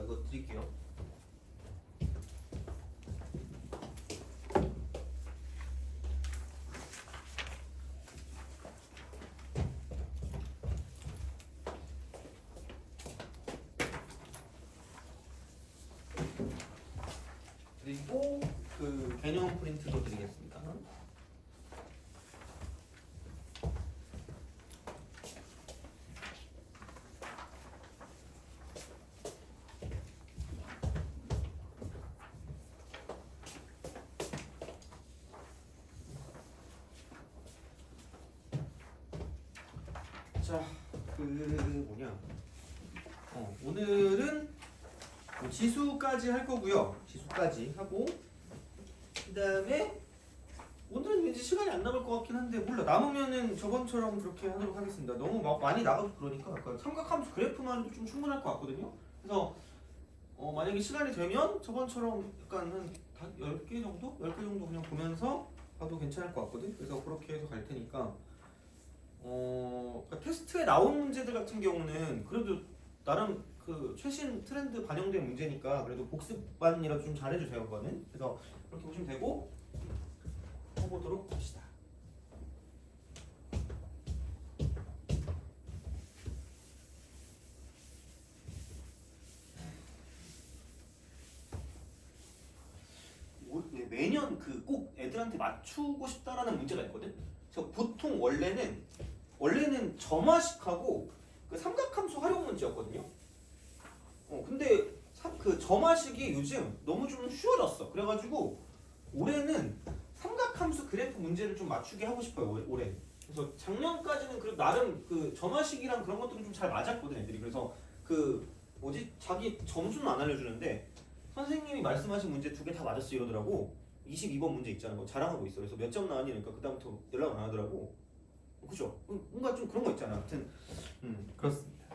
이거 드릴게요. 그리고 그 개념 프린트도 드리겠습니다. 자, 그 뭐냐? 오늘은 뭐 지수까지 할 거고요. 지수까지 하고 그다음에 오늘은 왠지 시간이 안 남을 것 같긴 한데 몰라. 남으면은 저번처럼 그렇게 하도록 하겠습니다. 너무 막 많이 나가도 그러니까 약간 삼각함수 그래프만 해도 좀 충분할 것 같거든요. 그래서 만약에 시간이 되면 저번처럼 약간 한 10개 정도? 10개 정도 그냥 보면서 봐도 괜찮을 것 같거든. 그래서 그렇게 해서 갈 테니까 그러니까 테스트에 나온 문제들 같은 경우는 그래도 나름 그 최신 트렌드 반영된 문제니까 그래도 복습반이라도 좀 잘해주세요 그거는. 그래서 그렇게 보시면 되고 해보도록 합시다. 매년 그 꼭 애들한테 맞추고 싶다라는 문제가 있거든. 그래서 보통 원래는 점화식하고 그 삼각함수 활용 문제였거든요. 근데 그 점화식이 요즘 너무 좀 쉬워졌어. 그래가지고 올해는 삼각함수 그래프 문제를 좀 맞추게 하고 싶어요. 올해. 그래서 작년까지는 그래도 나름 그 점화식이랑 그런 것들은 좀 잘 맞았거든 애들이. 그래서 그 뭐지 자기 점수는 안 알려주는데 선생님이 말씀하신 문제 2개 다 맞았어 이러더라고. 22번 문제 있잖아. 뭐 자랑하고 있어. 그래서 몇 점 나왔니? 그러니까 그다음부터 연락 안 하더라고. 그죠? 뭔가 좀 그런 거 있잖아. 아무튼 그렇습니다.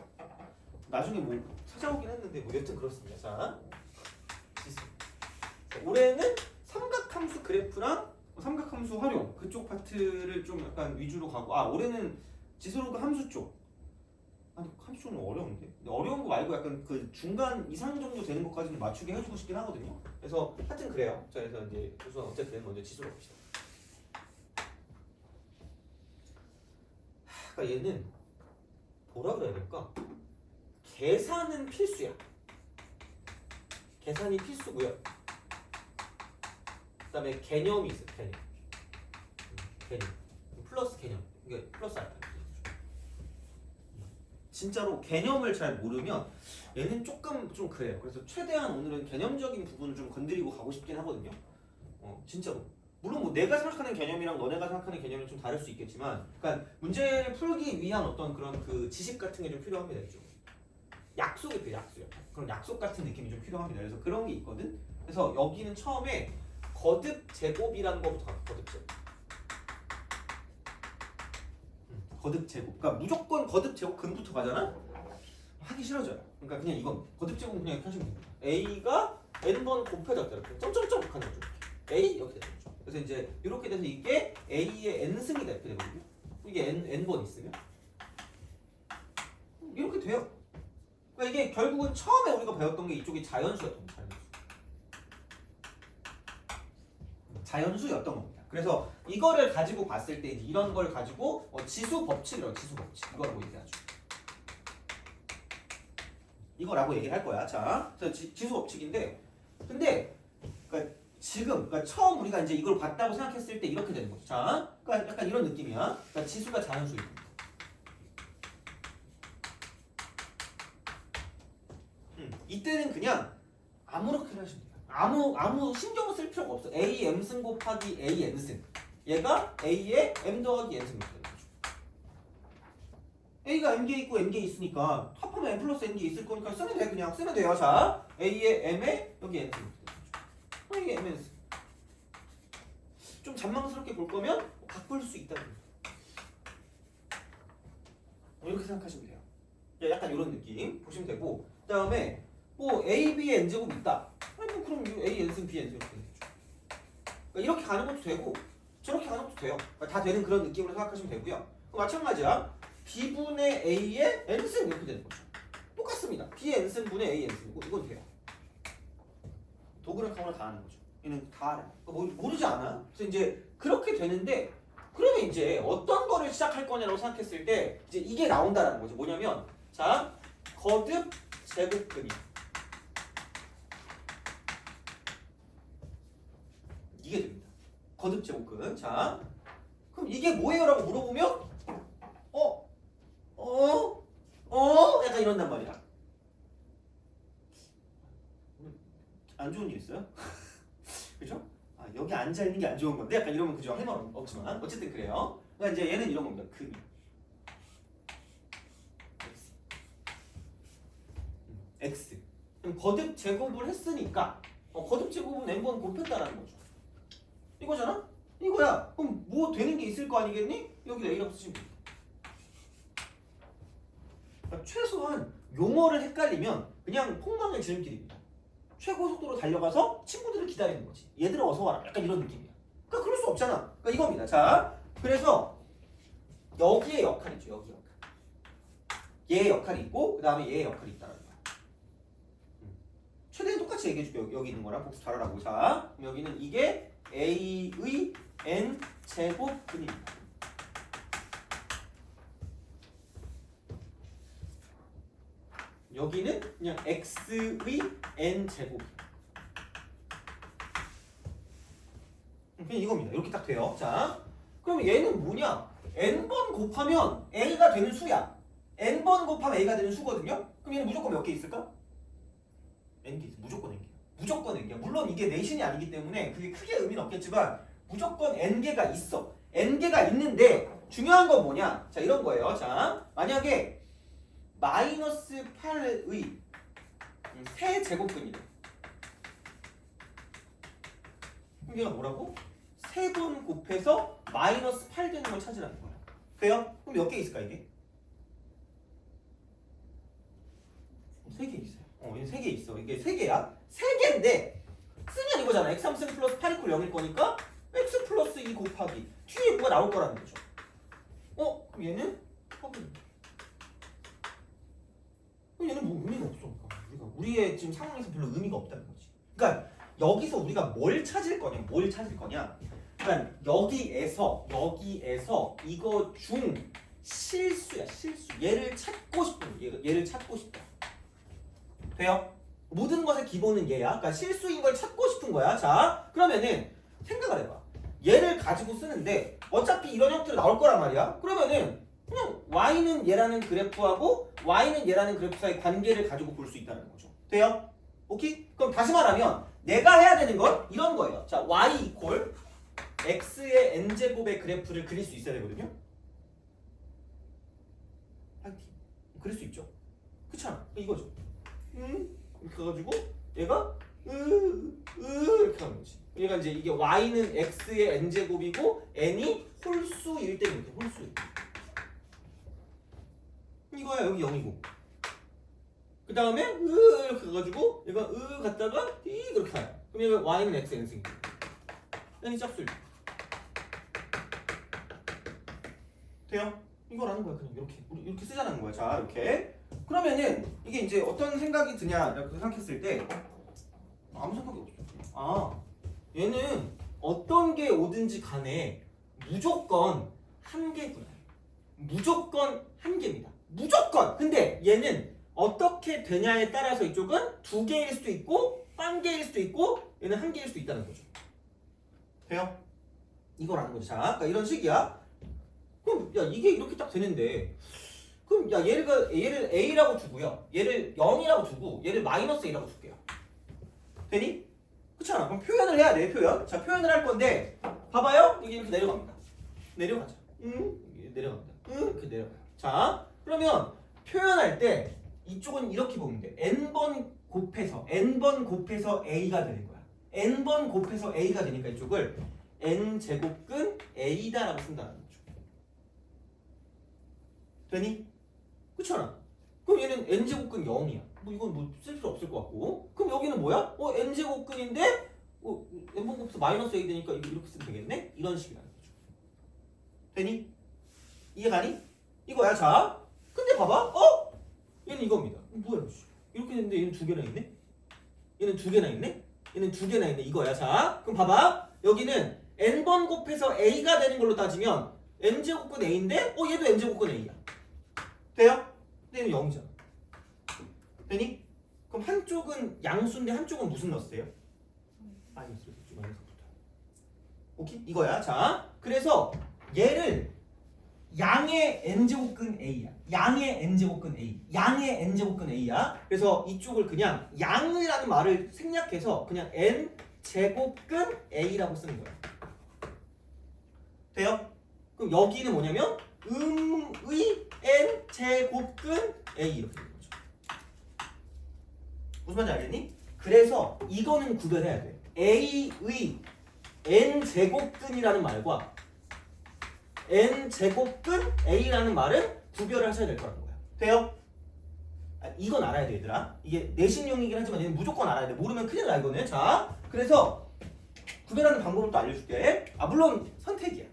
나중에 뭐 찾아오긴 했는데 뭐 여튼 그렇습니다. 자, 지수. 올해는 삼각함수 그래프랑 삼각함수 활용 그쪽 파트를 좀 약간 위주로 가고 올해는 지수로그 함수 쪽. 아니 함수 쪽은 어려운데. 근데 어려운 거 말고 약간 그 중간 이상 정도 되는 것까지는 맞추게 해주고 싶긴 하거든요. 그래서 하여튼 그래요. 자, 그래서 이제 우선 어쨌든 먼저 지수로 봅시다. 그러니까 얘는 뭐라 그래야 될까? 계산은 필수야. 계산이 필수고요. 그다음에 개념이 있어요. 개념. 플러스 개념. 이게 플러스 알파. 진짜로 개념을 잘 모르면 얘는 조금 좀 그래요. 그래서 최대한 오늘은 개념적인 부분을 좀 건드리고 가고 싶긴 하거든요. 진짜로. 물론 뭐 내가 생각하는 개념이랑 너네가 생각하는 개념이 좀 다를 수 있겠지만, 그러니까 문제를 풀기 위한 어떤 그런 그 지식 같은 게 좀 필요합니다. 좀 약속이 그 약속. 그런 약속 같은 느낌이 좀 필요합니다. 그래서 그런 게 있거든. 그래서 여기는 처음에 거듭 제곱이라는 거부터 갈게요. 거듭 제곱. 거듭 제곱. 그러니까 무조건 거듭 제곱 근부터 가잖아. 하기 싫어져요. 그러니까 그냥 이건 거듭 제곱 그냥 이렇게 하시면 됩니다. A가 n번 곱해졌다 이렇게 점점점 하는 거죠. A 이렇게 되는 거죠. 그래서 이제 이렇게 돼서 이게 A의 n승이다 이렇게 되거든요. 이게 n번 있으면 이렇게 돼요. 그러니까 이게 결국은 처음에 우리가 배웠던 게 이쪽이 자연수였던 거예요. 자연수였던 겁니다. 그래서 이거를 가지고 봤을 때 이제 이런 걸 가지고 지수 법칙이라고 지수 법칙 이거라고 얘기하죠. 이거라고 얘기를 할 거야. 자, 그래서 지수 법칙인데, 근데 그러니까 지금 그러니까 처음 우리가 이제 이걸 봤다고 생각했을 때 이렇게 되는 거죠. 자, 그러니까 약간 이런 느낌이야. 그러니까 지수가 자연수입니다. 이때는 그냥 아무렇게나 하시면 돼요. 아무 신경 쓸 필요가 없어. A m승 곱하기 A n승. 얘가 A의 m 더하기 n승이 되는 거죠. A가 m개 있고 n개 있으니까 합하면 m 플러스 n개 있을 거니까 쓰면 돼. 그냥 쓰면 돼요. 자, A의 m에 여기 n승이 되는 거죠. 이게 m n승. 좀 잔망스럽게 볼 거면 바꿀 수 있다는 거예요. 이렇게 생각하시면 돼요. 약간 이런 느낌 보시면 되고, 그 다음에 뭐 A, B의 n제곱 있다. 아니 뭐 그럼 A n승 B n승 이렇게 되죠. 그러니까 이렇게 가는 것도 되고 저렇게 가는 것도 돼요. 그러니까 다 되는 그런 느낌으로 생각하시면 되고요. 마찬가지야. B분의 A의 n승 이렇게 되는 거죠. 똑같습니다. B의 n승분의 A n승 이건 돼요. 도구랑 카우랑 다 아는 거죠. 얘는 다 알아요. 모르지 않아. 그래서 이제 그렇게 되는데 그러면 이제 어떤 거를 시작할 거냐라고 생각했을 때 이제 이게 나온다라는 거죠. 뭐냐면 자 거듭 제곱근이 이게 됩니다. 거듭 제곱근. 자 그럼 이게 뭐예요라고 물어보면 약간 이런단 말이야. 안 좋은 일 있어요? 그죠? 아, 여기 앉아 있는 게 안 좋은 건데 약간 이러면 그죠? 할 말은 없지만 어쨌든 그래요. 그러니까 이제 얘는 이런 겁니다. 금이 x. 그럼 거듭 제곱을 했으니까 거듭 제곱은 n번 곱했다라는 거죠. 이거잖아? 이거야. 그럼 뭐 되는 게 있을 거 아니겠니? 여기 a라고 쓰시면 됩니다. 그러니까 최소한 용어를 헷갈리면 그냥 폭망의 지름길입니다. 최고 속도로 달려가서 친구들을 기다리는 거지. 얘들아 어서 와라. 약간 이런 느낌이야. 그러니까 그럴 수 없잖아. 그러니까 이겁니다. 자, 그래서 여기에 역할이 있죠. 여기 역할. 얘의 역할이 있고 그 다음에 얘의 역할이 있다는 거야. 최대한 똑같이 얘기해줄게요. 여기 있는 거랑 복습 잘하라고. 자, 그럼 여기는 이게 a의 n 제곱근입니다. 여기는 그냥 x의 n 제곱. 그냥 이겁니다. 이렇게 딱 돼요. 자, 그럼 얘는 뭐냐? n번 곱하면 a가 되는 수야. n번 곱하면 a가 되는 수거든요. 그럼 얘는 무조건 몇 개 있을까? n개 있어. 무조건 n개. 무조건 n개. 물론 이게 내신이 아니기 때문에 그게 크게 의미는 없겠지만 무조건 n개가 있어. n개가 있는데 중요한 건 뭐냐? 자, 이런 거예요. 자, 만약에 마이너스 8의 세 제곱근이래. 그럼 얘가 뭐라고? 세 번 곱해서 마이너스 8 되는 걸 찾으라는 거야. 돼요? 그럼 몇 개 있을까 이게? 3개 있어요. 얘는 3개 있어. 이게 3개야. 3개인데 쓰면 이거잖아. x 3승 플러스 8 이퀄 0일 거니까 x 플러스 2 곱하기 뒤에 뭐가 나올 거라는 거죠. 그럼 얘는 확인. 얘는 뭐 의미가 없어. 우리의 지금 상황에서 별로 의미가 없다는 거지. 그러니까 여기서 우리가 뭘 찾을 거냐? 뭘 찾을 거냐? 그러니까 여기에서 이거 중 실수야, 실수. 얘를 찾고 싶은 얘를 찾고 싶다. 돼요? 모든 것의 기본은 얘야. 그러니까 실수인 걸 찾고 싶은 거야. 자, 그러면은 생각을 해봐. 얘를 가지고 쓰는데 어차피 이런 형태로 나올 거란 말이야. 그러면은 그냥 y는 얘라는 그래프하고 y는 얘라는 그래프 사이 관계를 가지고 볼 수 있다는 거죠. 돼요? 오케이? 그럼 다시 말하면 내가 해야 되는 건 이런 거예요. 자, y 이퀄 x의 n제곱의 그래프를 그릴 수 있어야 되거든요. 파이팅. 그릴 수 있죠. 그렇잖아. 이거죠. 이렇게 해가지고 얘가 이렇게 하는 거지. 얘가 이제 이게 y는 x의 n제곱이고 n이 홀수일 때 이렇게 홀수일 때. 이거야. 여기 0이고 그 다음에 이렇게 해가지고 얘가 갔다가 이렇게 가요. 그럼 얘가 y는 x n승 n이 짝수일 때. 돼요? 이거라는 거야. 그냥 이렇게 우리 이렇게 쓰자는 거야. 자, 이렇게. 그러면은 이게 이제 어떤 생각이 드냐라고 생각했을 때 아무 생각이 없어. 얘는 어떤 게 오든지 간에 무조건 한 개구나. 무조건 한 개입니다. 무조건. 근데 얘는 어떻게 되냐에 따라서 이쪽은 두 개일 수도 있고 한 개일 수도 있고 얘는 한 개일 수도 있다는 거죠. 돼요? 이거라는 거죠. 자, 그러니까 이런 식이야. 그럼 야 이게 이렇게 딱 되는데 그럼 야 얘를 a라고 두고요. 얘를 0이라고 두고 얘를 마이너스 a라고 둘게요. 되니? 그렇잖아. 그럼 표현을 해야 돼. 표현. 자, 표현을 할 건데 봐봐요. 이게 이렇게 내려갑니다. 내려가자. 내려갑니다. 이렇게 내려가요. 자, 그러면 표현할 때 이쪽은 이렇게 보면 돼. n번 곱해서 a가 되는 거야. n번 곱해서 a가 되니까 이쪽을 n제곱근 a다라고 쓴다는 거죠. 되니? 그렇잖아. 그럼 얘는 n제곱근 0이야. 뭐 이건 뭐 쓸 필요 없을 것 같고. 그럼 여기는 뭐야? n제곱근인데 n번 곱해서 마이너스 a 되니까 이렇게 쓰면 되겠네? 이런 식이라는 거죠. 되니? 이해가니? 이거야. 자, 근데 봐봐. 얘는 이겁니다. 뭐야? 이렇게 됐는데 얘는 두 개나 있네? 얘는 두 개나 있네? 얘는 두 개나 있네 이거야. 자 그럼 봐봐. 여기는 n번 곱해서 a가 되는 걸로 따지면 n제곱근 a인데 얘도 n제곱근 a야. 돼요? 근데 얘는 0이잖아. 되니? 그럼 한쪽은 양수인데 한쪽은 무슨 넣었어요? 마이너스. 오케이? 이거야. 자 그래서 얘를 양의 n제곱근 a야. 양의 n제곱근 a. 양의 n제곱근 a야. 그래서 이쪽을 그냥 양이라는 말을 생략해서 그냥 n제곱근 a라고 쓰는 거야. 돼요? 그럼 여기는 뭐냐면 음의 n제곱근 a 이렇게 되는 거죠. 무슨 말인지 알겠니? 그래서 이거는 구별해야 돼. a의 n제곱근이라는 말과 n제곱근 a라는 말은 구별을 하셔야 될 거라는 거야. 돼요? 이건 알아야 돼 얘들아. 이게 내신용이긴 하지만 얘는 무조건 알아야 돼. 모르면 큰일 나 이거는. 자 그래서 구별하는 방법을 또 알려줄게. 물론 선택이야.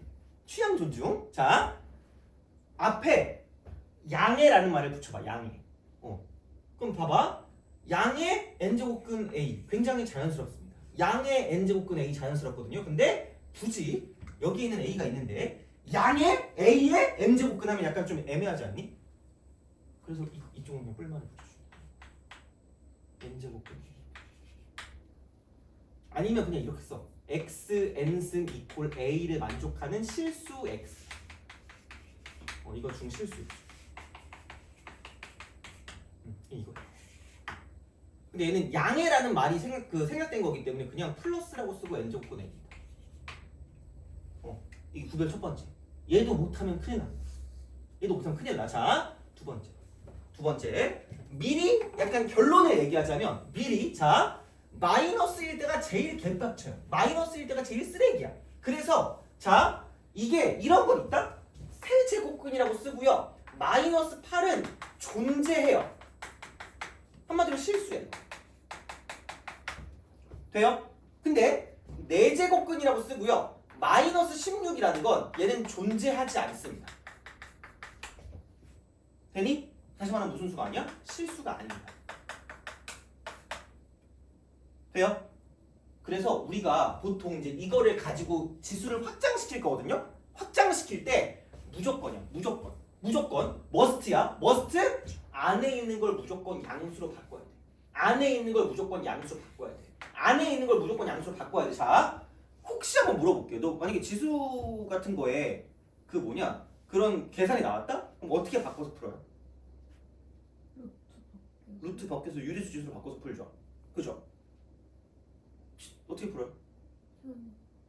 취향 존중. 자 앞에 양해라는 말을 붙여봐. 양해. 그럼 봐봐. 양의 n제곱근 a 굉장히 자연스럽습니다. 양의 n제곱근 a 자연스럽거든요. 근데 굳이 여기 있는 a가 있는데 양의 a의 n제곱근 하면 약간 좀 애매하지 않니? 그래서 이쪽은 그냥 뿔만을 붙여줍니다. n제곱근 아니면 그냥 이렇게 써. x n승 이퀄 a를 만족하는 실수 x. 이거 중실수 x. 이거. 근데 얘는 양해라는 말이 생략된 거기 때문에 그냥 플러스라고 쓰고 n제곱근 a입니다. 이게 구별 첫 번째. 얘도 못하면 큰일 나. 얘도 못하면 큰일 나. 자, 두 번째. 미리 약간 결론을 얘기하자면 미리 자 마이너스일 때가 제일 개빡쳐요. 마이너스일 때가 제일 쓰레기야. 그래서 자 이게 이런 건 있다. 세제곱근이라고 쓰고요. 마이너스 8은 존재해요. 한마디로 실수예요. 돼요? 근데 4제곱근이라고 쓰고요. 마이너스 16이라는 건 얘는 존재하지 않습니다. 되니? 다시 말하면 무슨 수가 아니야? 실수가 아닙니다. 돼요? 그래서 우리가 보통 이제 이거를 가지고 지수를 확장시킬 거거든요. 확장시킬 때 무조건이야. 무조건 머스트야. 머스트 안에 있는 걸 무조건 양수로 바꿔야 돼. 안에 있는 걸 무조건 양수로 바꿔야 돼. 안에 있는 걸 무조건 양수로 바꿔야 돼. 자, 혹시 한번 물어볼게요. 너 만약에 지수 같은 거에 그런 계산이 나왔다? 그럼 어떻게 바꿔서 풀어요? 루트 밖에서 유리수 지수로 바꿔서 풀죠. 그죠? 어떻게 풀어요?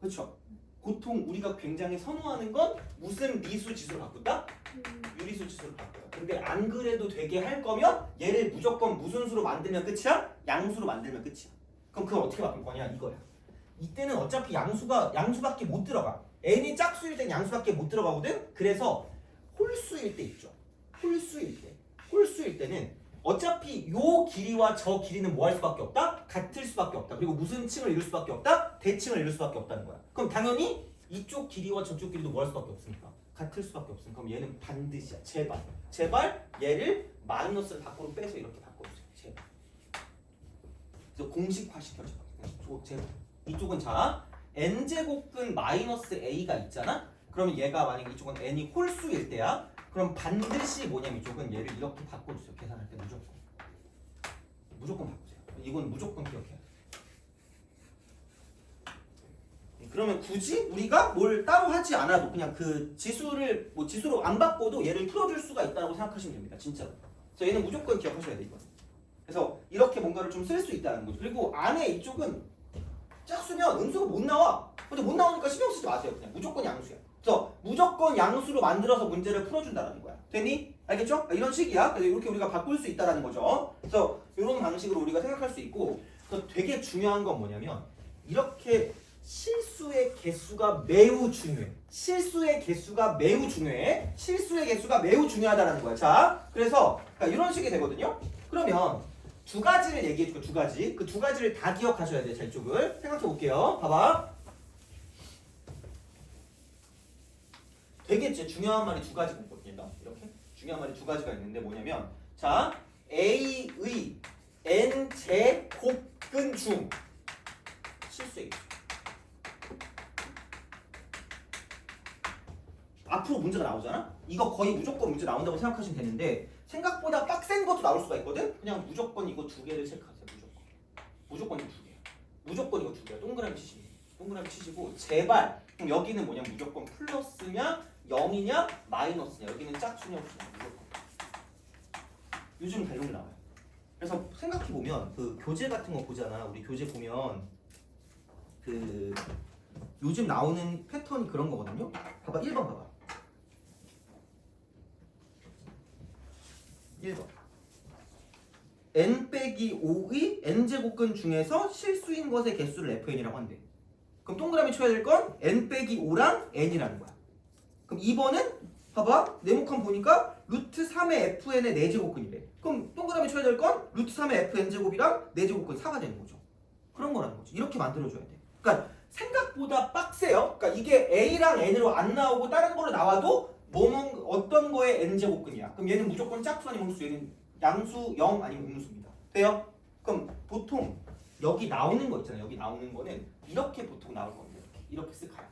그렇죠. 보통 우리가 굉장히 선호하는 건 무슨 미수 지수로 바꾼다? 유리수 지수로 바꿔요. 근데 안 그래도 되게 할 거면 얘를 무조건 무슨 수로 만들면 끝이야? 양수로 만들면 끝이야. 그럼 그걸 어떻게 바꿀 거냐? 이거야. 이때는 어차피 양수밖에 못 들어가. n이 짝수일 땐 양수밖에 못 들어가거든. 그래서 홀수일 때 있죠. 홀수일 때는 어차피 요 길이와 저 길이는 뭐 할 수밖에 없다? 같을 수밖에 없다. 그리고 무슨 층을 이룰 수밖에 없다? 대칭을 이룰 수밖에 없다는 거야. 그럼 당연히 이쪽 길이와 저쪽 길이도 뭐 할 수밖에 없으니까? 같을 수밖에 없으니까 그럼 얘는 반드시야. 제발 얘를 마이너스를 밖으로 빼서 이렇게 바꿔주세요. 제발. 그래서 공식화 시켜줘. 제발. 이쪽은 자 n제곱근 마이너스 a가 있잖아? 그러면 얘가 만약에 이쪽은 n이 홀수일 때야. 그럼 반드시 뭐냐면 이쪽은 얘를 이렇게 바꿔주세요. 계산할 때 무조건 바꾸세요. 이건 무조건 기억해야 돼. 그러면 굳이 우리가 뭘 따로 하지 않아도 그냥 그 지수를 지수로 안 바꿔도 얘를 풀어줄 수가 있다고 생각하시면 됩니다. 진짜로. 그래서 얘는 무조건 기억하셔야 돼 이거. 그래서 이렇게 뭔가를 좀 쓸 수 있다는 거죠. 그리고 안에 이쪽은 짝수면 음수가 못 나와. 근데 못 나오니까 신경 쓰지 마세요. 그냥 무조건 양수야. 그래서 무조건 양수로 만들어서 문제를 풀어준다는 거야. 됐니? 알겠죠? 이런 식이야. 그래서 이렇게 우리가 바꿀 수 있다는 거죠. 그래서 이런 방식으로 우리가 생각할 수 있고, 그래서 되게 중요한 건 뭐냐면 이렇게 실수의 개수가 매우 중요해. 실수의 개수가 매우 중요하다는 거야. 자, 그래서 이런 식이 되거든요. 그러면 두 가지를 얘기해 줄게요. 두 가지. 그 두 가지를 다 기억하셔야 돼요. 자, 이쪽을 생각해 볼게요. 봐봐. 되게 중요한 말이 두 가지가 있거든요. 이렇게 중요한 말이 두 가지가 있는데 뭐냐면 자 A의 n제곱근 중 실수의 개수. 앞으로 문제가 나오잖아? 이거 거의 무조건 문제 나온다고 생각하시면 되는데 생각보다 빡센 것도 나올 수가 있거든? 그냥 무조건 이거 두 개를 체크하세요. 무조건 이거 두 개. 무조건 이거 두 개야. 동그라미 치시고. 동그라미 치시고 제발 그럼 여기는 뭐냐 무조건 플러스냐 0이냐 마이너스냐 여기는 짝수냐 홀수냐 무조건. 요즘 다 이런 게 나와요. 그래서 생각해보면 그 교재 같은 거 보잖아. 우리 교재 보면 그 요즘 나오는 패턴이 그런 거거든요. 봐봐 1번 봐봐. 1번 n-5의 n제곱근 중에서 실수인 것의 개수를 fn이라고 한대. 그럼 동그라미 쳐야 될 건 n-5랑 n이라는 거야. 그럼 2번은 봐봐 네모칸 보니까 루트 3의 fn의 4제곱근이래. 그럼 동그라미 쳐야 될 건 루트 3의 fn제곱이랑 4제곱근 4가 되는 거죠. 그런 거라는 거지. 이렇게 만들어줘야 돼. 그러니까 생각보다 빡세요. 그러니까 이게 a랑 n으로 안 나오고 다른 걸로 나와도 뭐뭐 어떤 거의 n제곱근이야. 그럼 얘는 무조건 짝수 아니면 홀수. 얘는 양수 0 아니면 음수입니다. 돼요? 그럼 보통 여기 나오는 거 있잖아요. 여기 나오는 거는 이렇게 보통 나올 겁니다. 이렇게 쓱 가요.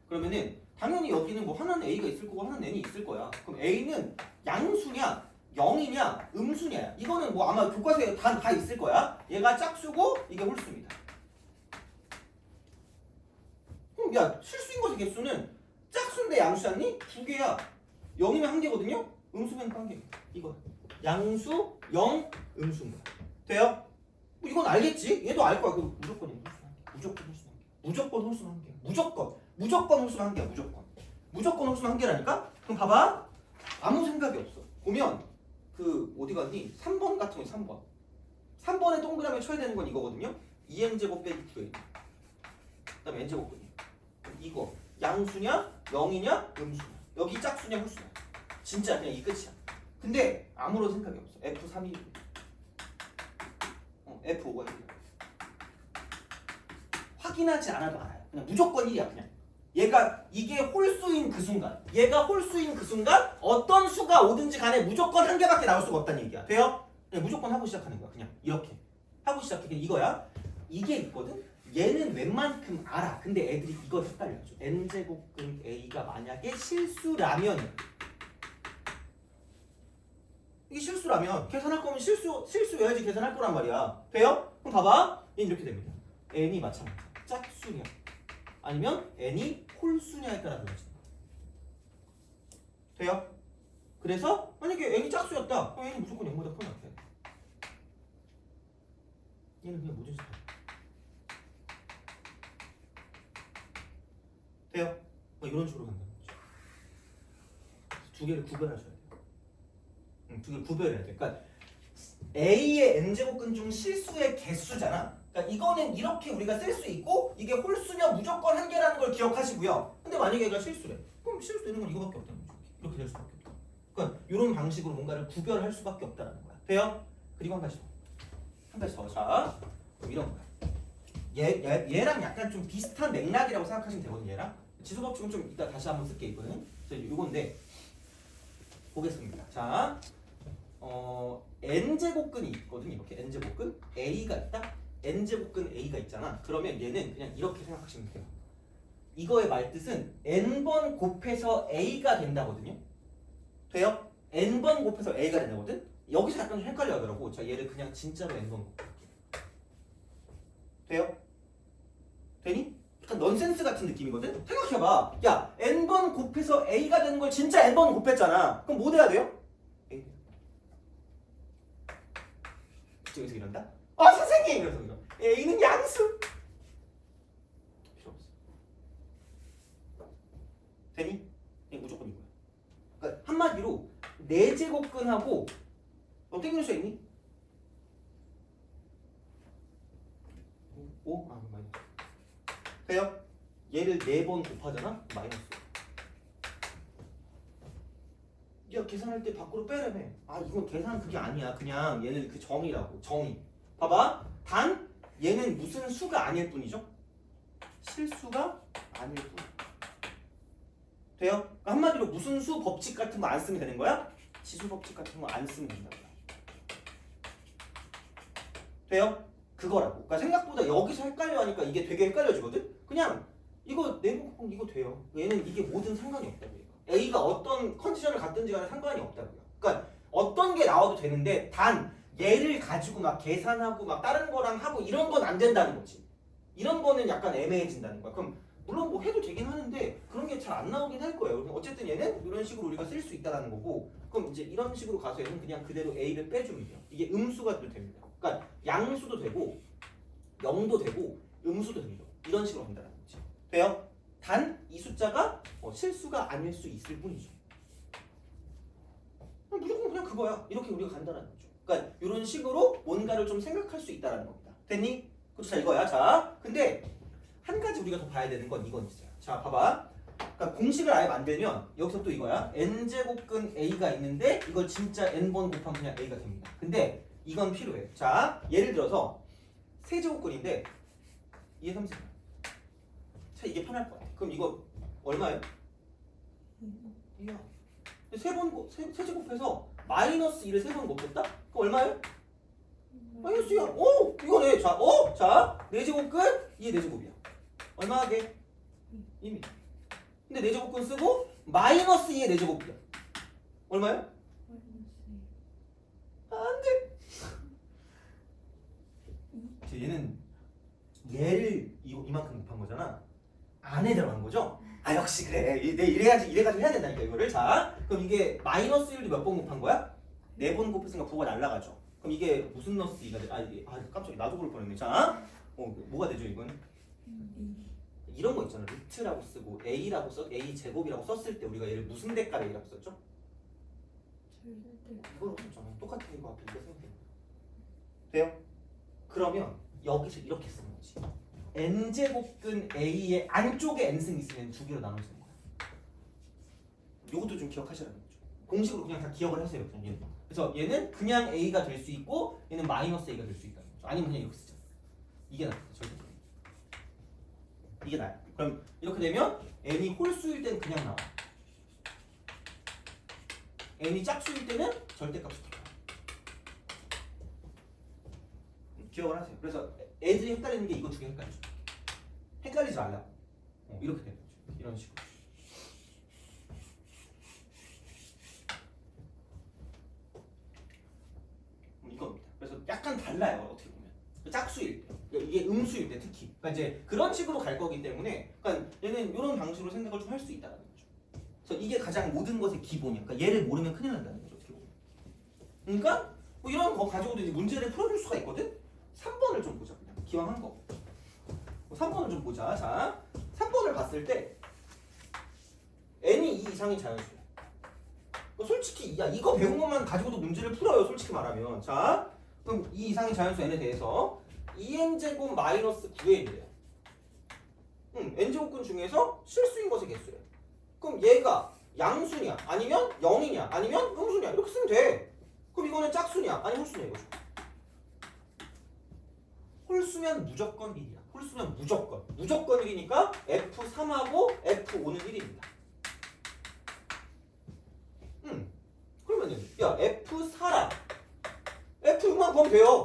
그러면은 당연히 여기는 뭐 하나는 a가 있을 거고 하나는 n이 있을 거야. 그럼 a는 양수냐 0이냐 음수냐 이거는 뭐 아마 교과서에 다 있을 거야. 얘가 짝수고 이게 홀수입니다. 그럼 야 실수인 것의 개수는 짝수인데 양수였니? 두 개야. 0이면 한 개거든요. 음수면 한 개. 이거 양수 0 음수인 거야. 돼요? 뭐 이건 알겠지? 얘도 알 거야. 그럼 무조건 홀수는 한 개. 무조건 홀수는 한 개. 무조건 홀수는 한 개야. 무조건 홀수는 한 개라니까? 그럼 봐봐. 아무 생각이 없어. 보면 그 어디 갔니? 3번 같은 거 3번. 3번에 동그라미 쳐야 되는 건 이거거든요. 2n제곱 빼기 9n. 그 다음에 n제곱근이. 이거 양수냐? 0이냐? 음수냐? 여기 짝수냐? 홀수냐? 진짜 그냥 이 끝이야. 근데 아무런 생각이 없어. F3이 F5가 1이야. 확인하지 않아도 알아요. 그냥 무조건 1이야. 그냥 얘가 이게 홀수인 그 순간 어떤 수가 오든지 간에 무조건 한 개밖에 나올 수가 없다는 얘기야. 돼요? 그냥 무조건 하고 시작하는 거야. 그냥 이렇게 하고 시작해. 그냥 이거야. 이게 있거든? 얘는 웬만큼 알아. 근데 애들이 이걸 헷갈려줘. n제곱근 a가 만약에 실수라면 이게 실수라면 계산할 거면 실수여야지 계산할 거란 말이야. 돼요? 그럼 봐봐. 얘는 이렇게 됩니다. n이 마찬가지. 짝수냐 아니면 n이 홀수냐에 따라 달라진다. 돼요? 그래서 만약에 n이 짝수였다. 그럼 n이 무조건 0보다 큰 것 같아. 얘는 그냥 모든 수다. 돼요? 이런 식으로 간다는 거죠. 두 개를 구별하셔야 돼요. 두 개를 구별해야 돼. 그러니까 A의 n제곱근 중 실수의 개수잖아. 그러니까 이거는 이렇게 우리가 쓸 수 있고 이게 홀수면 무조건 한 개라는 걸 기억하시고요. 근데 만약에 얘가 실수래. 그럼 실수되는 건 이거밖에 없다는 거죠. 이렇게 될 수밖에 없다. 그러니까 이런 방식으로 뭔가를 구별할 수밖에 없다는 거야. 돼요? 그리고 한 가지 더. 자, 이런 거야. 얘랑 약간 좀 비슷한 맥락이라고 생각하시면 되거든요. 얘랑 지수법칙은 좀 이따 다시 한번 쓸게 이거는. 이건데 보겠습니다. 자, n제곱근이 있거든. 이렇게 n제곱근 a가 있다. n제곱근 a가 있잖아. 그러면 얘는 그냥 이렇게 생각하시면 돼요. 이거의 말뜻은 n번 곱해서 a가 된다거든요. 돼요? n번 곱해서 a가 된다거든. 여기서 약간 좀 헷갈려 하더라고. 자, 얘를 그냥 진짜로 n번 곱할게. 돼요? 되니? 약간 넌센스 같은 느낌이거든? 생각해봐. 야, n번 곱해서 a가 되는 걸 진짜 n번 곱했잖아. 그럼 뭐 돼야 돼요? a. 여기서 이런다? 선생님! 이러면서 이러. a는 양수! 필요 없어. 되니? 이게 무조건 이거야. 그러니까 한마디로 4제곱근하고 땡기는 수 있니? 5? 마이너스. 돼요? 얘를 4번 곱하잖아? 마이너스. 야, 계산할 때 밖으로 빼라며. 이건 계산 그게 아니야. 그냥 얘는 그 정의라고. 정의. 봐봐. 단 얘는 무슨 수가 아닐 뿐이죠? 실수가 아닐 뿐. 돼요? 그러니까 한마디로 무슨 수 법칙 같은 거 안 쓰면 되는 거야? 지수 법칙 같은 거 안 쓰면 된다고요. 돼요? 그거라고. 그러니까 생각보다 여기서 헷갈려 하니까 이게 되게 헷갈려지거든. 그냥 이거 내분 곱하기 이거 돼요. 얘는 이게 뭐든 상관이 없다고요. A가 어떤 컨디션을 갖든지 간에 상관이 없다고요. 그러니까 어떤 게 나와도 되는데 단 얘를 가지고 막 계산하고 막 다른 거랑 하고 이런 건 안 된다는 거지. 이런 거는 약간 애매해진다는 거야. 그럼 물론 뭐 해도 되긴 하는데 그런 게 잘 안 나오긴 할 거예요. 그럼 어쨌든 얘는 이런 식으로 우리가 쓸 수 있다는 거고, 그럼 이제 이런 식으로 가서 얘는 그냥 그대로 A를 빼주면 돼요. 이게 음수가 또 됩니다. 그러니까 양수도 되고 0도 되고 음수도 됩니다. 이런 식으로 간다는 거지. 돼요? 단 이 숫자가 실수가 아닐 수 있을 뿐이죠. 무조건 그냥 그거야. 이렇게 우리가 간다는 거죠. 그러니까 이런 식으로 뭔가를 좀 생각할 수 있다는 겁니다. 됐니? 그렇죠. 자, 이거야. 자, 근데 한 가지 우리가 더 봐야 되는 건 이건 있어요. 자, 봐봐. 그러니까 공식을 아예 만들면 여기서 또 이거야. n제곱근 a가 있는데 이걸 진짜 n번 곱하면 그냥 a가 됩니다. 근데 이건 필요해. 자, 예를 들어서 세제곱근인데 2의 3승. 자, 이게 편할 것 같아. 그럼 이거 얼마예요? 2야. 세제곱해서 마이너스 2를 3번 곱했다? 그럼 얼마예요? 마이너스 2야. 오! 이거네. 자, 자, 4제곱근 2의 4제곱이야. 얼마 하게? 2입니다. 근데 4제곱근 쓰고 마이너스 2의 4제곱이야. 얼마예요? 안 돼. 얘는 얘를 이만큼 곱한 거잖아. 안에 들어간 거죠? 아, 역시 그래. 이래가지고 해야 된다니까 이거를. 자, 그럼 이게 마이너스 1도 몇 번 곱한 거야? 4번 곱했으니까 부호가 날라가죠. 그럼 이게 무슨 너스 2가 돼? 깜짝이야. 나도 그럴 뻔했네. 자, 뭐가 되죠 이건? 이런 거 있잖아. 루트라고 쓰고 a라고 a 제곱이라고 썼을 때 우리가 얘를 무슨 대값 a라고 썼죠? 이거로 썼잖아. 똑같은 이거 앞에 이거 쓰면 돼요? 그러면 여기서 이렇게 쓰는 거지. n제곱근 a의 안쪽에 n승 있으면 두 개로 나눠 쓰는 거야. 요것도 좀 기억하시라는 거죠. 공식으로 그냥 다 기억을 하세요. 그냥 얘는. 그래서 얘는 그냥 a가 될 수 있고 얘는 마이너스 a가 될 수 있다는 거죠. 아니면 그냥 이렇게 쓰자. 이게 낫다. 절대. 이게 나아요. 그럼 이렇게 되면 n이 홀수일 때는 그냥 나와. n이 짝수일 때는 절대값이 붙어요. 기억을 하세요. 그래서 애들이 헷갈리는 게 이거 두 개 헷갈리죠. 헷갈리지 말라고. 이렇게 되는 거죠. 이런 식으로. 이겁니다. 그래서 약간 달라요. 어떻게 보면. 짝수일 때. 이게 음수일 때 특히. 그러니까 이제 그런 식으로 갈 거기 때문에 그러니까 얘는 이런 방식으로 생각을 좀 할 수 있다는 거죠. 그래서 이게 가장 모든 것의 기본이야. 그러니까 얘를 모르면 큰일 난다는 거죠. 어떻게 보면. 그러니까 뭐 이런 거 가지고도 이제 문제를 풀어줄 수가 있거든. 3번을 좀 보자. 그냥 기왕 한 거. 3번을 좀 보자. 자, 3번을 봤을 때 n이 2 이상인 자연수야. 솔직히 야 이거 배운 것만 가지고도 문제를 풀어요. 솔직히 말하면. 자, 그럼 2 이상인 자연수 n에 대해서 2n제곱 마이너스 9의 1이래요. n제곱근 중에서 실수인 것의 개수래. 그럼 얘가 양수냐 아니면 0이냐 아니면 음수냐 이렇게 쓰면 돼. 그럼 이거는 짝수냐 아니면 홀수냐 이거죠. 홀수면 무조건 1이야. 홀수면 무조건 1이니까 F3하고 F5는 1입니다. 그러면은 야 F4랑 F6만 구하면 돼요.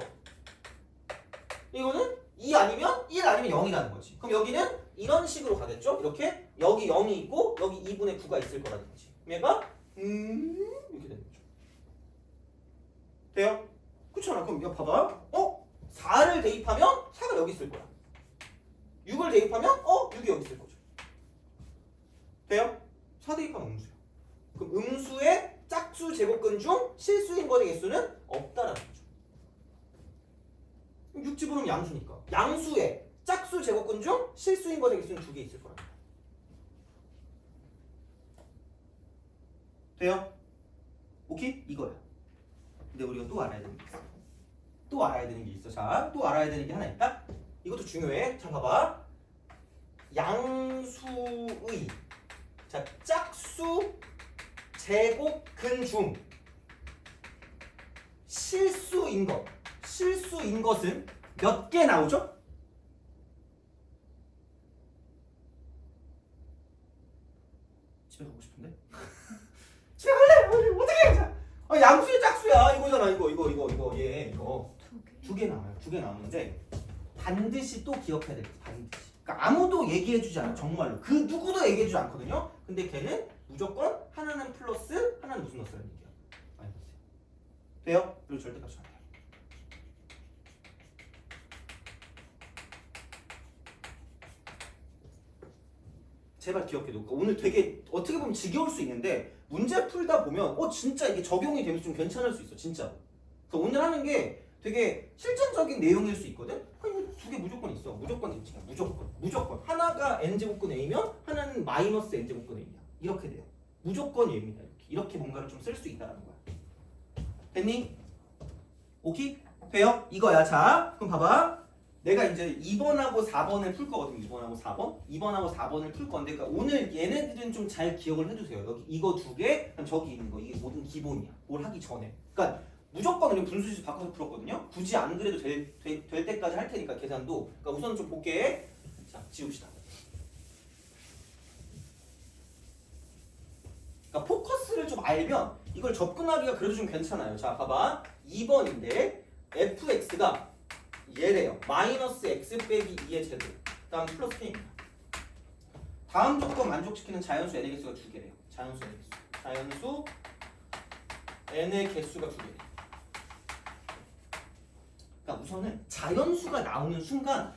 이거는 2 아니면 1 아니면 0이라는 거지. 그럼 여기는 이런 식으로 가겠죠? 이렇게 여기 0이 있고 여기 2분의 9가 있을 거라는 거지. 그럼 얘가 이렇게 되는 거죠. 돼요? 그렇잖아. 그럼 이거 봐봐. 4를 대입하면 4가 여기 있을 거야. 6을 대입하면 6이 여기 있을 거죠. 돼요? 4 대입하면 음수야. 그럼 음수의 짝수 제곱근 중 실수인 것의 개수는 없다라는 거죠. 6 집어넣으면 양수니까. 양수의 짝수 제곱근 중 실수인 것의 개수는 2개 있을 거라는 거야. 돼요? 오케이? 이거야. 근데 우리가 또 알아야 되는 게 있어. 또 알아야 되는 게 있어. 자, 또 알아야 되는 게 하나 있다. 이것도 중요해. 자, 봐봐. 양수의 자 짝수 제곱근 중 실수인 것은 몇 개 나오죠? 집에 가고 싶은데? 집에 갈래? 어떻게 해? 양수의 짝수야 이거잖아. 이거 얘 이거 두 개 나와요. 두 개 나오는데 반드시 또 기억해야 돼. 반드시. 그러니까 아무도 얘기해주지 않아. 정말로. 그 누구도 얘기해주지 않거든요. 근데 걔는 무조건 하나는 플러스, 하나는 무슨 넣었어라는 얘기야. 마이너스. 돼요? 그리고 절대값이 안 돼요. 제발 기억해둬. 오늘 되게 어떻게 보면 지겨울 수 있는데 문제 풀다 보면 진짜 이게 적용이 되면 좀 괜찮을 수 있어. 진짜. 그래서 오늘 하는 게 되게 실전적인 내용일 수 있거든. 이거 두 개 무조건 있어. 무조건 있지. 무조건. 하나가 n제곱근 a면 하나는 마이너스 n제곱근 a야. 이렇게 돼요. 무조건 얘입니다. 이렇게 뭔가를 좀 쓸 수 있다는 거야. 됐니? 오케이? 돼요? 이거야. 자, 그럼 봐봐. 내가 이제 2번하고 4번을 풀 거거든. 2번하고 4번. 2번하고 4번을 풀 건데, 그러니까 오늘 얘네들은 좀 잘 기억을 해두세요. 여기 이거 두 개, 그럼 저기 있는 거. 이게 모든 기본이야. 뭘 하기 전에. 그러니까 무조건 우리 분수식 바꿔서 풀었거든요. 굳이 안 그래도 될 때까지 할 테니까 계산도. 그러니까 우선 좀 볼게. 자, 지웁시다. 그러니까 포커스를 좀 알면 이걸 접근하기가 그래도 좀 괜찮아요. 자, 봐봐. 2번인데 fx가 얘래요. 마이너스 x 빼기 2의 제곱. 다음 플러스 k입니다. 다음 조건 만족시키는 자연수 n의 개수가 2개래요. 자연수 n의 개수. 자연수 n의 개수가 2개래요. 그러니까 우선은 자연수가 나오는 순간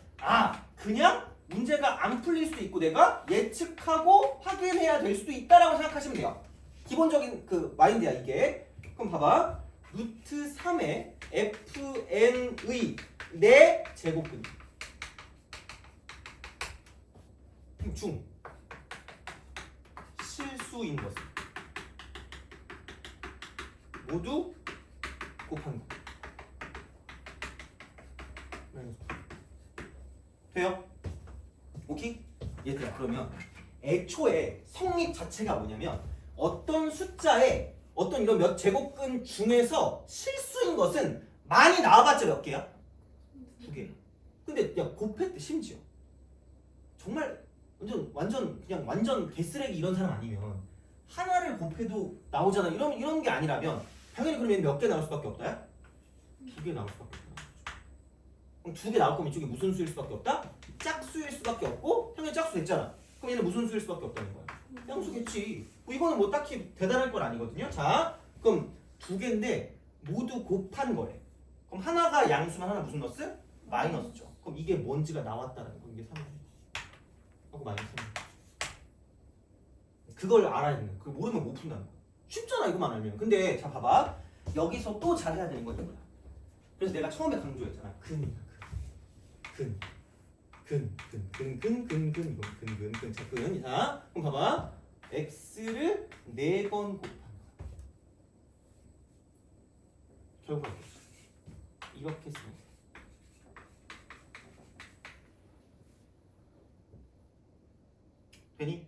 그냥 문제가 안 풀릴 수도 있고 내가 예측하고 확인해야 될 수도 있다라고 생각하시면 돼요. 기본적인 그 마인드야 이게. 그럼 봐봐. 루트 3의 fn의 4 제곱근 중 실수인 것은 모두 곱한 거. 돼요? 오케이? 얘들아, 그러면 애초에 성립 자체가 뭐냐면 어떤 숫자에 어떤 이런 몇 제곱근 중에서 실수인 것은 많이 나와봤자 몇 개야? 2개. 근데 야 곱했대. 심지어 정말 완전 개쓰레기 이런 사람 아니면 하나를 곱해도 나오잖아. 이런 게 아니라면 당연히 그럼 얘는 몇 개 나올 수밖에 없다. 2개 나올 수밖에 없다. 그럼 2개 나올 거면 이쪽에 무슨 수일 수밖에 없다? 짝수일 수밖에 없고 당연히 짝수 됐잖아. 그럼 얘는 무슨 수일 수밖에 없다는 거야? 양수겠지. 이거는 뭐 딱히 대단할 건 아니거든요. 자, 그럼 2개인데 모두 곱한 거래. 그럼 하나가 양수면 하나 무슨 넣었어? 마이너스죠. 그럼 이게 뭔지가 나왔다는 거. 이게 3이고 마이너스 3. 그걸 알아야 되는 거야. 그걸 모르면 못 푼다는 거야. 쉽잖아 이거만 알면. 근데 자 봐봐. 여기서 또 잘해야 되는 건 이거야. 그래서 내가 처음에 강조했잖아. 근이야. 근. 자, 근. 자, 그럼 봐봐. x를 4번 곱한 거야. 결과 이렇게 쓰면 돼. 되니?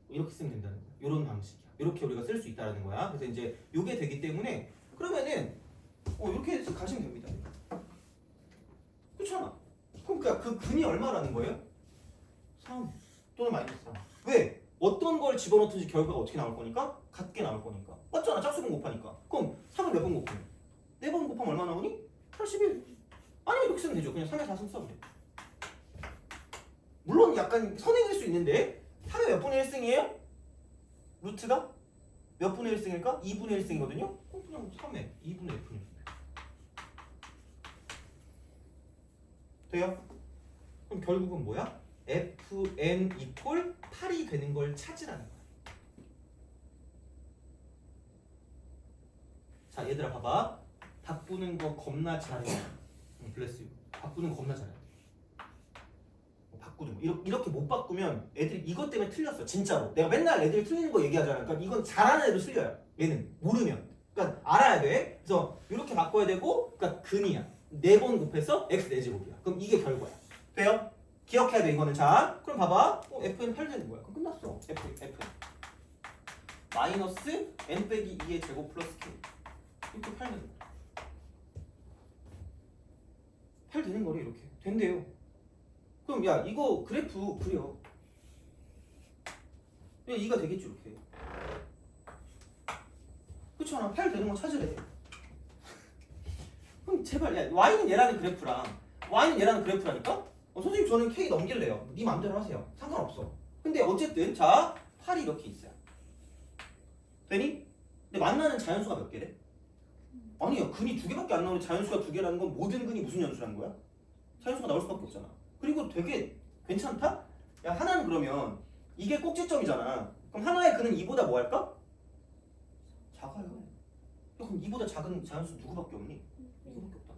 이렇게 쓰면 된다는 거야. 이런 방식이야. 이렇게 우리가 쓸 수 있다는 거야. 그래서 이제 이게 되기 때문에 그러면은 이렇게 해서 가시면 됩니다. 그렇잖아. 그러니까 그 근이 얼마라는 거예요? 3 또는 마이너스 3. 왜? 어떤 걸 집어넣든지 결과가 어떻게 나올 거니까? 같게 나올 거니까. 맞잖아. 짝수분 곱하니까. 그럼 3을 몇 번 곱하면? 4번 곱하면 얼마 나오니? 81. 아니면 이렇게 쓰면 되죠. 그냥 3에 4승 써버려. 물론 약간 선행일 수 있는데 3의 몇 분의 1승이에요? 루트가? 몇 분의 1승일까? 2분의 1승이거든요? 그럼 그냥 3에 2분의 F는 돼요? 그럼 결국은 뭐야? fn 이퀄 8이 되는 걸 찾으라는 거야. 자, 얘들아 봐봐. 바꾸는 거 겁나 잘해. 블레스 유. 바꾸는 거 겁나 잘해. 바꾸는 거. 이렇게 못 바꾸면 애들이 이것 때문에 틀렸어. 진짜로. 내가 맨날 애들이 틀리는 거 얘기하잖아. 그러니까 이건 잘하는 애도 틀려요. 얘는 모르면. 그러니까 알아야 돼. 그래서 이렇게 바꿔야 되고, 그러니까 근이야. 4번 곱해서 x 4제곱이야. 그럼 이게 결과야. 돼요? 기억해야 돼 이거는. 자, 그럼 봐봐. fn 8 되는 거야. 그럼 끝났어. fn 마이너스 n 빼기 2의 제곱 플러스 k 이렇게 8 되는 거야. 8 되는 거래. 이렇게 된대요. 그럼 야 이거 그래프 그려. 야 2가 되겠지 이렇게. 그렇잖아. 8 되는 거 찾으래. 그럼 제발 야 y는 얘라는 그래프랑 y는 얘라는 그래프라니까? 선생님 저는 k 넘길래요. 네 맘대로 하세요. 상관없어. 근데 어쨌든 자 8이 이렇게 있어요. 되니? 근데 만나는 자연수가 몇 개래? 아니야. 근이 2개밖에 안 나오는 자연수가 2개라는 건 모든 근이 무슨 연수라는 거야? 자연수가 나올 수밖에 없잖아. 그리고 되게 괜찮다? 야 하나는 그러면 이게 꼭지점이잖아. 그럼 하나의 근은 2보다 뭐 할까? 작아요. 야, 그럼 2보다 작은 자연수 누구밖에 없니? 이거밖에 없다.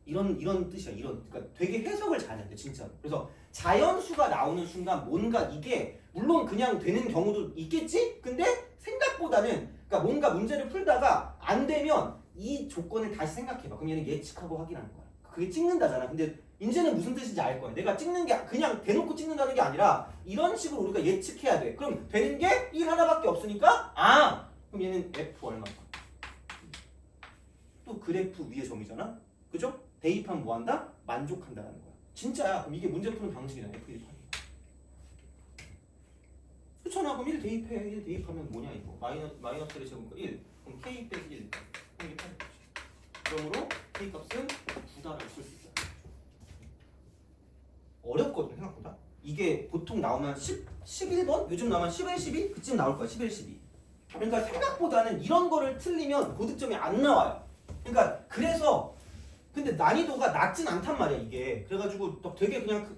이런 뜻이야. 그러니까 되게 해석을 잘해야 돼 진짜. 그래서 자연수가 나오는 순간 뭔가 이게 물론 그냥 되는 경우도 있겠지? 근데 생각보다는 그러니까 뭔가 문제를 풀다가 안 되면 이 조건을 다시 생각해봐. 그럼 얘는 예측하고 확인하는 거야. 그게 찍는다잖아. 근데 이제는 무슨 뜻인지 알 거야. 내가 찍는 게 그냥 대놓고 찍는다는 게 아니라 이런 식으로 우리가 예측해야 돼. 그럼 되는 게 1 하나밖에 없으니까 그럼 얘는 F 얼마야? 또 그래프 위에 점이잖아. 그죠? 대입하면 뭐한다? 만족한다라는 거야. 진짜야. 그럼 이게 문제 푸는 방식이잖아. F1 그렇잖아. 그럼 1 대입해. 1 대입하면 뭐냐 이거. 마이너스를 제곱하니까 1. 그럼 K 빼기 1. 그럼 8. 그러므로 K 값은 9다라고 쓸 수 있다. 어렵거든 생각보다. 이게 보통 나오면 11번? 요즘 나오면 11, 12? 그쯤 나올 거야. 11, 12. 그러니까 생각보다는 이런 거를 틀리면 고득점이 안 나와요. 그러니까 그래서 근데 난이도가 낮진 않단 말이야 이게. 그래가지고 되게 그냥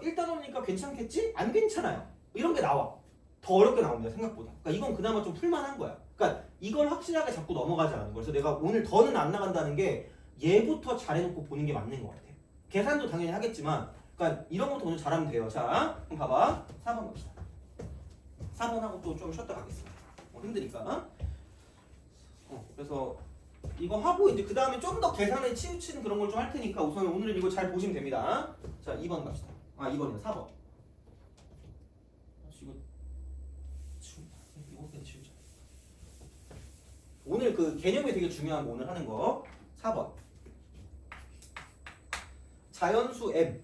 일단 오니까 괜찮겠지? 안 괜찮아요. 이런 게 나와. 더 어렵게 나옵니다 생각보다. 그러니까 이건 그나마 좀 풀만한 거야. 그러니까 이걸 확실하게 자꾸 넘어가지 않는 거야. 그래서 내가 오늘 더는 안 나간다는 게 얘부터 잘해놓고 보는 게 맞는 것 같아. 계산도 당연히 하겠지만 그러니까 이런 것도 오늘 잘하면 돼요. 자 그럼 봐봐 4번 갑시다. 4번하고 또 좀 쉬었다 가겠습니다. 힘드니까. 그래서 이거 하고 이제 그 다음에 좀 더 계산에 치우치는 그런 걸 좀 할 테니까 우선 오늘은 이거 잘 보시면 됩니다. 자 2번 갑시다. 2번이요 4번. 이거 그냥 치우자. 오늘 그 개념이 되게 중요한 거 오늘 하는 거 4번. 자연수 M.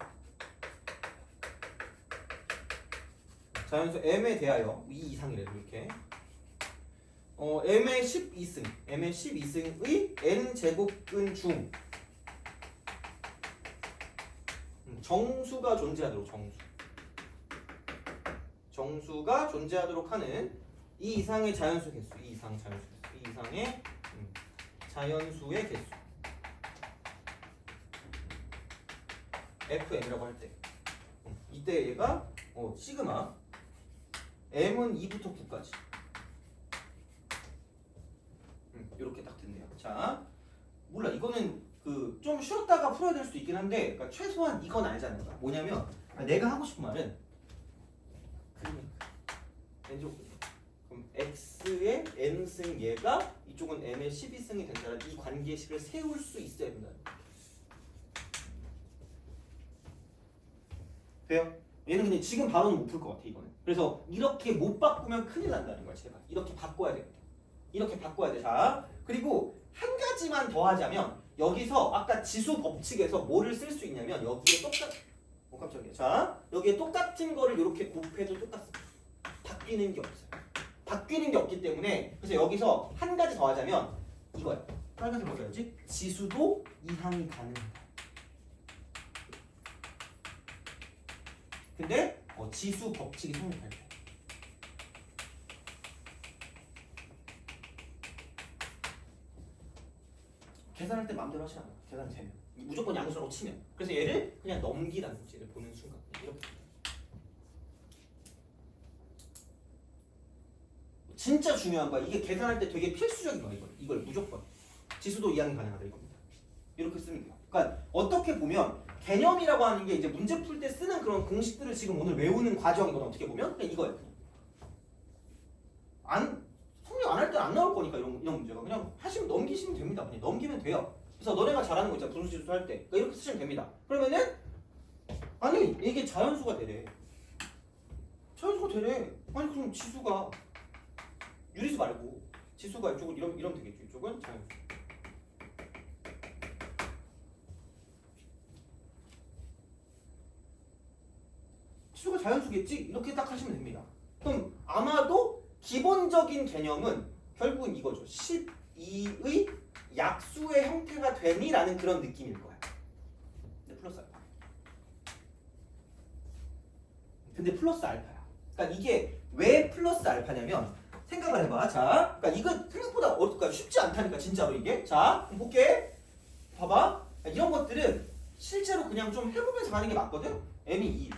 자연수 M에 대하여 이 이상이래도 이렇게. M의 12승, M의 12승의 N제곱근 중 정수가 존재하도록 정수가 존재하도록 하는 이 이상의 자연수 개수, 이 이상의 자연수의 개수 FM이라고 할 때 이때 얘가 시그마 M은 2부터 9까지 이렇게 딱 된대요. 자, 몰라 이거는 좀 쉬었다가 풀어야 될 수도 있긴 한데, 그러니까 최소한 이건 알잖아요. 뭐냐면 내가 하고 싶은 말은 그럼 x의 n승 얘가 이쪽은 m의 12승이 된다는 이 관계식을 세울 수 있어야 된다는 거예요. 돼요? 얘는 근데 지금 바로는 못 풀 것 같아 이거는. 그래서 이렇게 못 바꾸면 큰일 난다는 거야. 제발 이렇게 바꿔야 됩니다. 이렇게 바꿔야 돼. 자, 그리고 한 가지만 더 하자면 여기서 아까 지수 법칙에서 뭐를 쓸 수 있냐면 여기에 깜짝이야. 자, 여기에 똑같은 거를 이렇게 곱해도 똑같습니다. 바뀌는 게 없어요. 바뀌는 게 없기 때문에 그래서 여기서 한 가지 더 하자면 이거야. 빨간색으로 써야지. 지수도 이항이 가능하다. 근데 지수 법칙이 성립할 때. 계산할 때 마음대로 하시면 안 돼요. 계산 되면. 무조건 양수라고 치면. 그래서 얘를 그냥 넘기라는 거지. 얘를 보는 순간. 이렇게. 진짜 중요한 거야. 이게 계산할 때 되게 필수적인 거야. 이걸 무조건. 지수도 이항이 가능하다 이겁니다. 이렇게 쓰면 돼요. 그러니까 어떻게 보면 개념이라고 하는 게 이제 문제 풀 때 쓰는 그런 공식들을 지금 오늘 외우는 과정이거든. 어떻게 보면 그냥 이거예요. 성립 안 할 때 안 나올 거니까 이런 문제가 그냥 하시면 넘기시면 됩니다. 그냥 넘기면 돼요. 그래서 너네가 잘하는 거 있잖아. 분수지수 할 때. 그러니까 이렇게 쓰시면 됩니다. 그러면은 아니 이게 자연수가 되래. 자연수가 되래. 아니 그럼 지수가 유리수 말고 지수가 이쪽은 이러면 되겠죠. 이쪽은 자연수. 지수가 자연수겠지? 이렇게 딱 하시면 됩니다. 그럼 아마도 기본적인 개념은 결국은 이거죠. 12의 약수의 형태가 되니라는 그런 느낌일 거야. 근데 플러스 알파. 근데 플러스 알파야. 그러니까 이게 왜 플러스 알파냐면 생각을 해봐. 자, 그러니까 이거 생각보다 그러니까 쉽지 않다니까 진짜로 이게. 자, 그럼 볼게. 봐봐. 이런 것들은 실제로 그냥 좀 해보면서 가는 게 맞거든. m이 2일 때.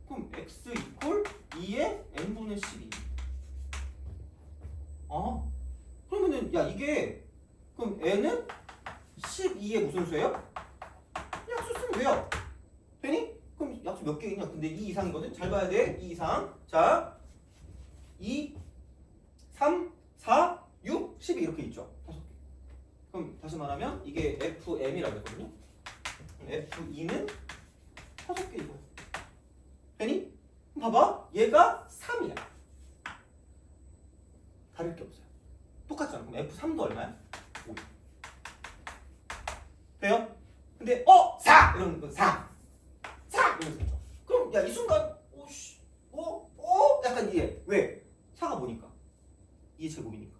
그럼 x 이퀄 2의 n분의 12. 그러면은 야 이게 그럼 n은 12의 무슨 수예요? 약수 쓰면 돼요. 되니? 그럼 약수 몇 개 있냐? 근데 2 이상이거든. 잘 봐야 돼. 2 이상. 자, 2, 3, 4, 6, 12 이렇게 있죠. 5개. 그럼 다시 말하면 이게 FM이라고 했거든요. F2는 5개 이거야. 되니? 그럼 봐봐. 얘가 3이야. 다를 게 없어요. 똑같잖아. 그럼 F3도 얼마야? 5. 돼요? 근데 4! 이러면 그 4! 4! 이러면서 있죠. 그럼 야 이 순간 오씨 약간 이해. 왜? 4가 뭐니까? 2의 제곱이니까.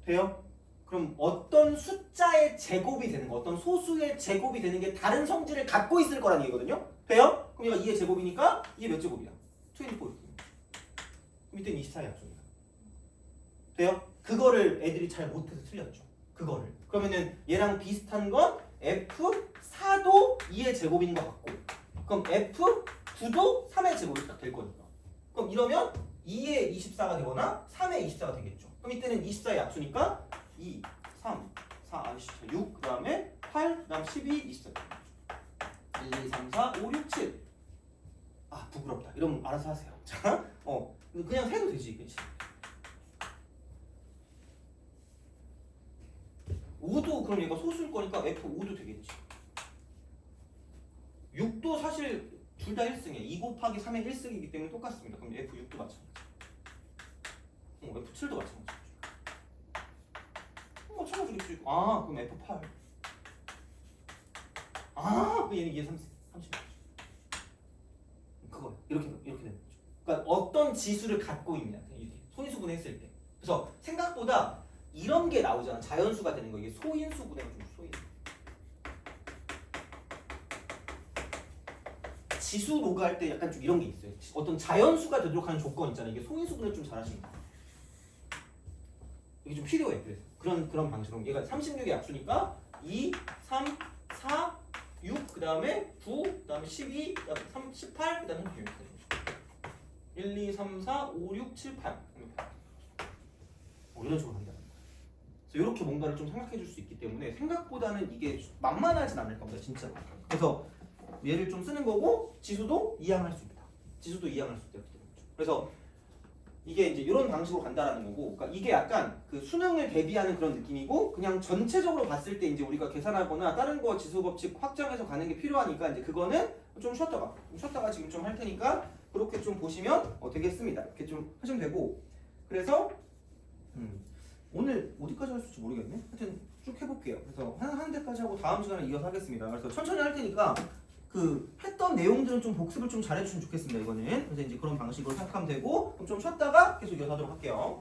돼요? 그럼 어떤 숫자의 제곱이 되는 거, 어떤 소수의 제곱이 되는 게 다른 성질을 갖고 있을 거라는 얘기거든요. 돼요? 그럼 얘가 2의 제곱이니까 이게 몇 제곱이야? 24. 그럼 이때는 24의 약수입니다. 돼요? 그거를 애들이 잘 못해서 틀렸죠. 그거를. 그러면은 얘랑 비슷한 건 F4도 2의 제곱인 것 같고, 그럼 F9도 3의 제곱이 딱 될 거니까. 그럼 이러면 2의 24가 되거나 3의 24가 되겠죠. 그럼 이때는 24의 약수니까 2, 3, 4, 6, 그 다음에 8, 그 다음 12, 24. 1, 2, 3, 4, 5, 6, 7. 부끄럽다. 이러면 알아서 하세요. 자, 그냥 세도 되지. 그치? 5도 그럼 얘가 소수일 거니까 F5도 되겠지. 6도 사실 둘 다 1승이야. 2 곱하기 3의 1승이기 때문에 똑같습니다. 그럼 F6도 마찬가지. F7도 마찬가지. 마찬가지겠지. 그럼 F8. 그럼 얘는 30. 그거 이렇게 되는 거죠. 그러니까 어떤 지수를 갖고 있냐. 소인수분해 했을 때. 그래서 생각보다 이런 게 나오잖아. 자연수가 되는 거. 이게 소인수분해가 좀 소인. 지수 로그 할 때 약간 좀 이런 게 있어요. 어떤 자연수가 되도록 하는 조건 있잖아요. 이게 소인수분해 좀 잘하시는 거예요. 이게 좀 필요해. 그래서 그런 방식으로 얘가 36의 약수니까 2, 3, 4, 6, 그 다음에 9, 그 다음에 12, 그 다음에 3, 18, 그 다음에 6. 1, 2, 3, 4, 5, 6, 7, 8. 이런 식으로 한다. 그래서 이렇게 뭔가를 좀 생각해 줄 수 있기 때문에 생각보다는 이게 만만하진 않을 겁니다. 진짜. 그래서 얘를 좀 쓰는 거고 지수도 이항할 수 있다. 지수도 이항할 수 있다. 그래서 이게 이제 이런 방식으로 간다라는 거고, 그러니까 이게 약간 그 수능을 대비하는 그런 느낌이고, 그냥 전체적으로 봤을 때 이제 우리가 계산하거나 다른 거 지수 법칙 확장해서 가는 게 필요하니까 이제 그거는 좀 쉬었다가 지금 좀 할 테니까 그렇게 좀 보시면 되겠습니다. 이렇게 좀 하시면 되고, 그래서 오늘 어디까지 할 수 있을지 모르겠네. 하여튼 쭉 해볼게요. 그래서 한 데까지 하고 다음 시간에 이어서 하겠습니다. 그래서 천천히 할 테니까 그 했던 내용들은 좀 복습을 좀 잘해주시면 좋겠습니다. 이거는 그래서 이제 그런 방식으로 생각하면 되고, 그럼 좀 쉬었다가 계속 이어서 하도록 할게요.